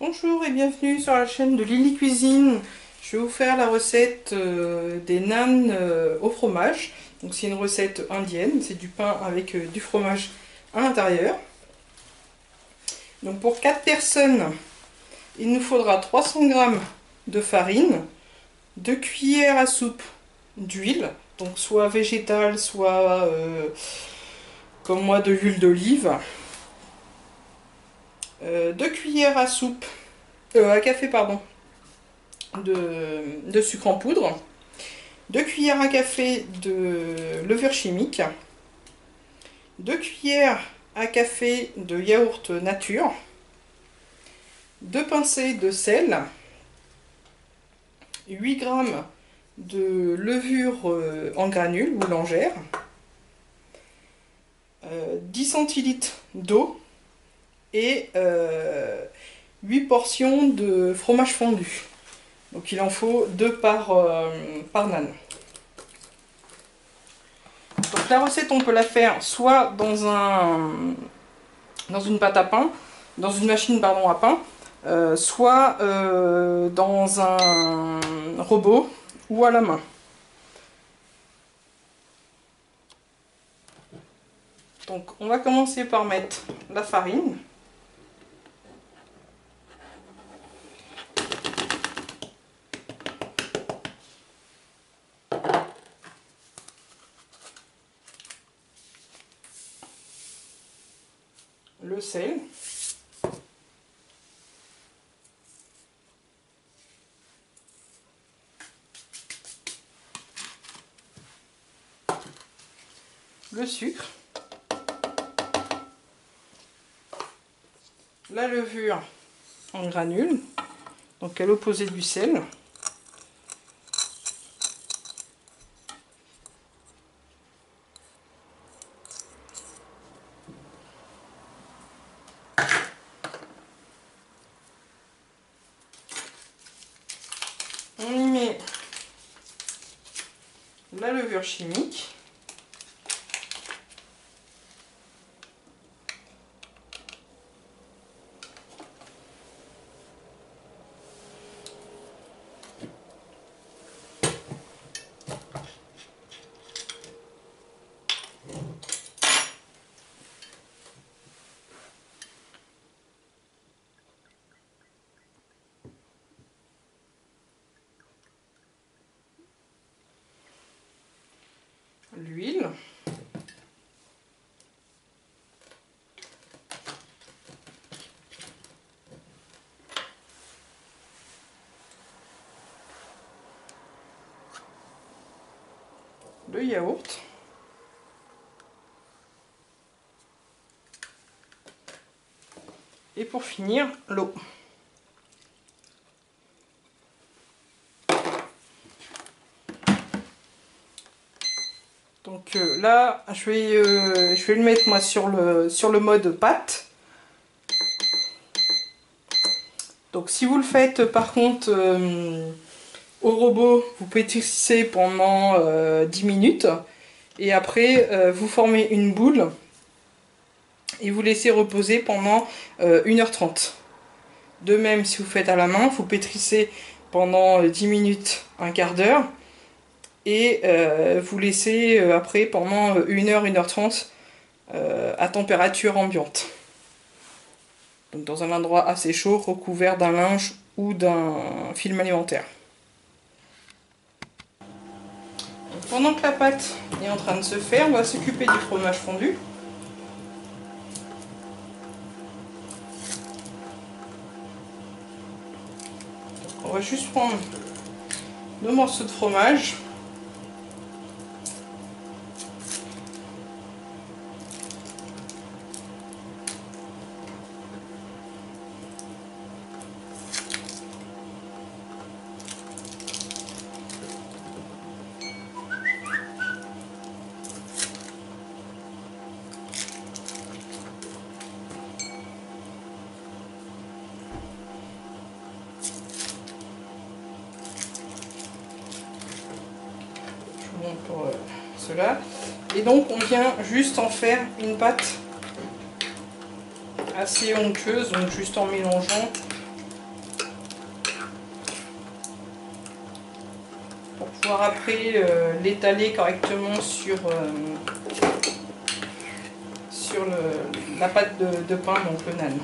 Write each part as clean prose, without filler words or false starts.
Bonjour et bienvenue sur la chaîne de Lily Cuisine. Je vais vous faire la recette des nanes au fromage. Donc c'est une recette indienne, c'est du pain avec du fromage à l'intérieur. Donc pour 4 personnes, il nous faudra 300 g de farine, 2 cuillères à soupe d'huile, donc soit végétale, soit comme moi de l'huile d'olive, 2 cuillères à soupe, à café pardon, de sucre en poudre, 2 cuillères à café de levure chimique, 2 cuillères à café de yaourt nature, 2 pincées de sel, 8 g de levure en granules ou langère, 10 centilitres d'eau et 8 portions de fromage fondu. Donc il en faut 2 par nane. Donc la recette on peut la faire soit dans une pâte à pain, dans une machine pardon, à pain, soit dans un robot ou à la main. Donc on va commencer par mettre la farine. Le sel. Le sucre. La levure en granules, donc à l'opposé du sel. On y met la levure chimique. L'huile, le yaourt, et pour finir l'eau. Donc là, je vais le mettre moi sur le mode pâte. Donc si vous le faites par contre au robot, vous pétrissez pendant 10 minutes et après vous formez une boule et vous laissez reposer pendant 1h30. De même, si vous faites à la main, vous pétrissez pendant 10 minutes, un quart d'heure. Et vous laissez après pendant 1h, 1h30 à température ambiante. Donc dans un endroit assez chaud, recouvert d'un linge ou d'un film alimentaire. Donc, pendant que la pâte est en train de se faire, on va s'occuper du fromage fondu. Donc, on va juste prendre 2 morceaux de fromage. Pour cela, et donc on vient juste en faire une pâte assez onctueuse, donc juste en mélangeant pouvoir après l'étaler correctement sur la pâte de pain, donc le naan.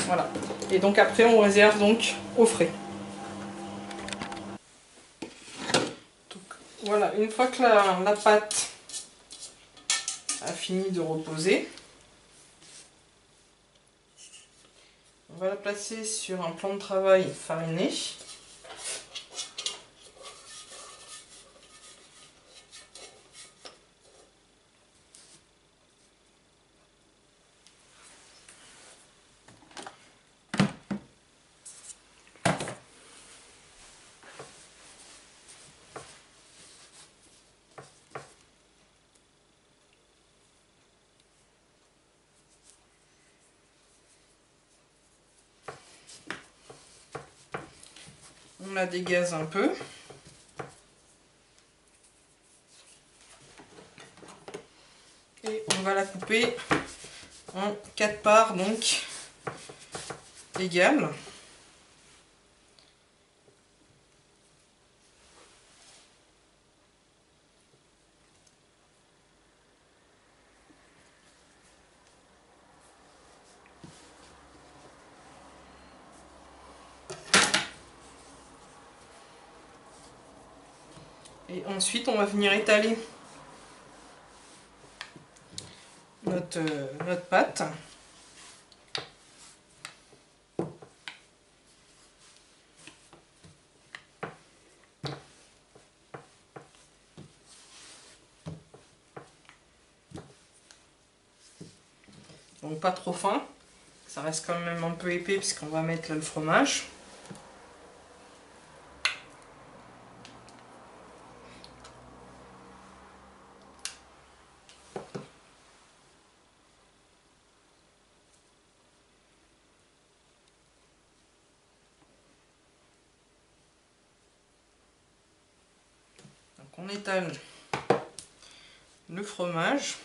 Voilà. Et donc après on réserve donc au frais. Donc, voilà, une fois que la pâte a fini de reposer, on va la placer sur un plan de travail fariné. On la dégaze un peu. Et on va la couper en 4 parts, donc égales. Et ensuite, on va venir étaler notre pâte. Donc pas trop fin, ça reste quand même un peu épais puisqu'on va mettre là le fromage. Donc on étale le fromage.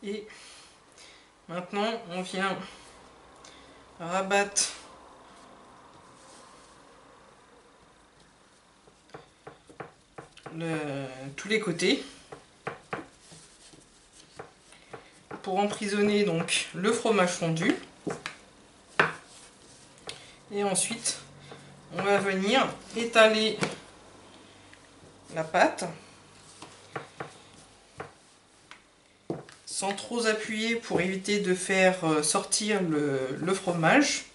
Et maintenant, on vient rabattre tous les côtés pour emprisonner donc le fromage fondu. Et ensuite, on va venir étaler la pâte sans trop appuyer pour éviter de faire sortir le fromage.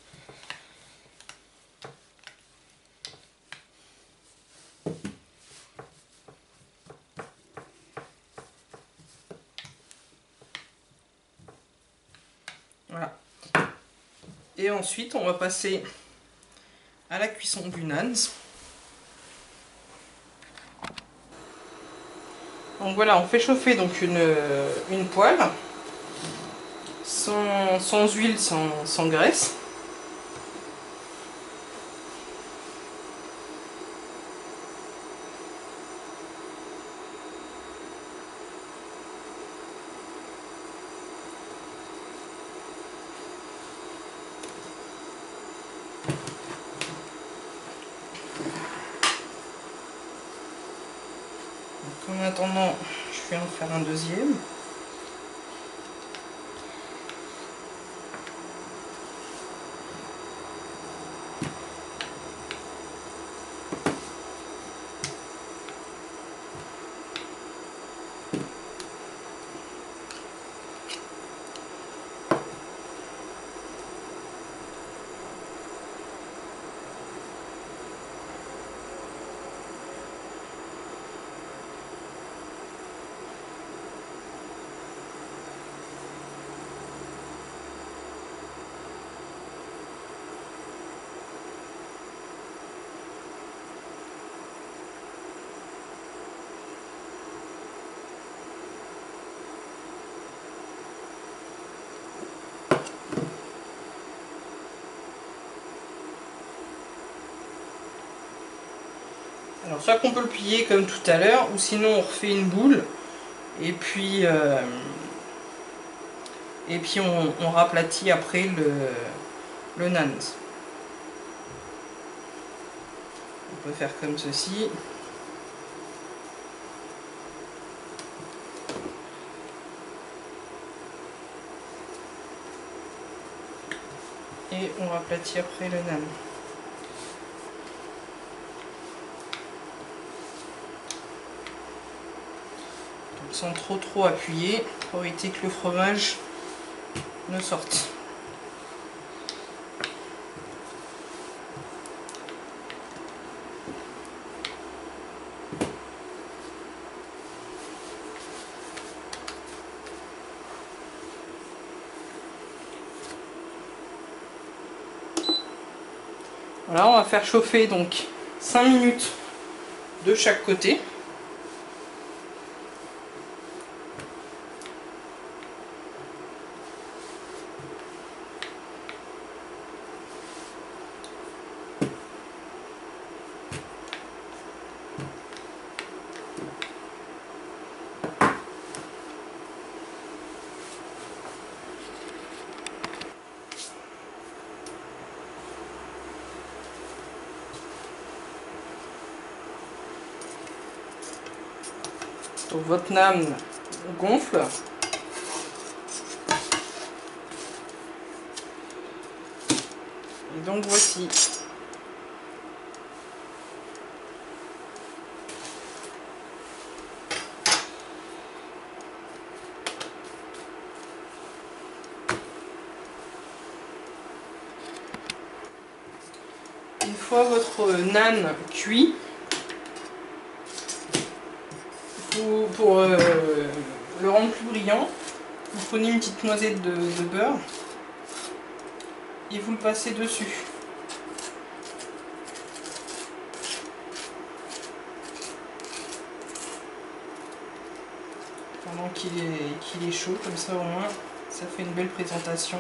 Voilà. Et ensuite, on va passer à la cuisson du naan. Donc voilà, on fait chauffer donc une poêle sans huile, sans graisse. En attendant, je vais en faire un deuxième. Alors soit qu'on peut le plier comme tout à l'heure, ou sinon on refait une boule et puis on raplatit après le naan. On peut faire comme ceci. Et on raplatit après le naan. Donc sans trop appuyer pour éviter que le fromage ne sorte. Voilà, on va faire chauffer donc 5 minutes de chaque côté. Donc votre naan gonfle. Et donc voici. Une fois votre naan cuit, pour le rendre plus brillant, vous prenez une petite noisette de beurre et vous le passez dessus. Pendant qu'il est chaud, comme ça au moins ça fait une belle présentation.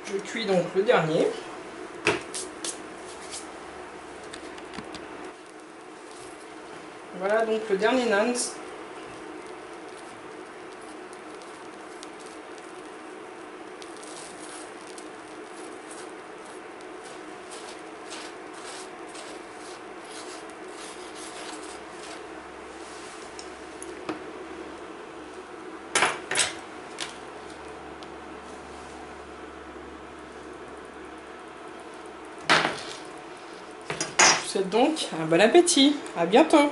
Je cuis donc le dernier. Voilà donc le dernier naan. Je vous souhaite donc un bon appétit. À bientôt.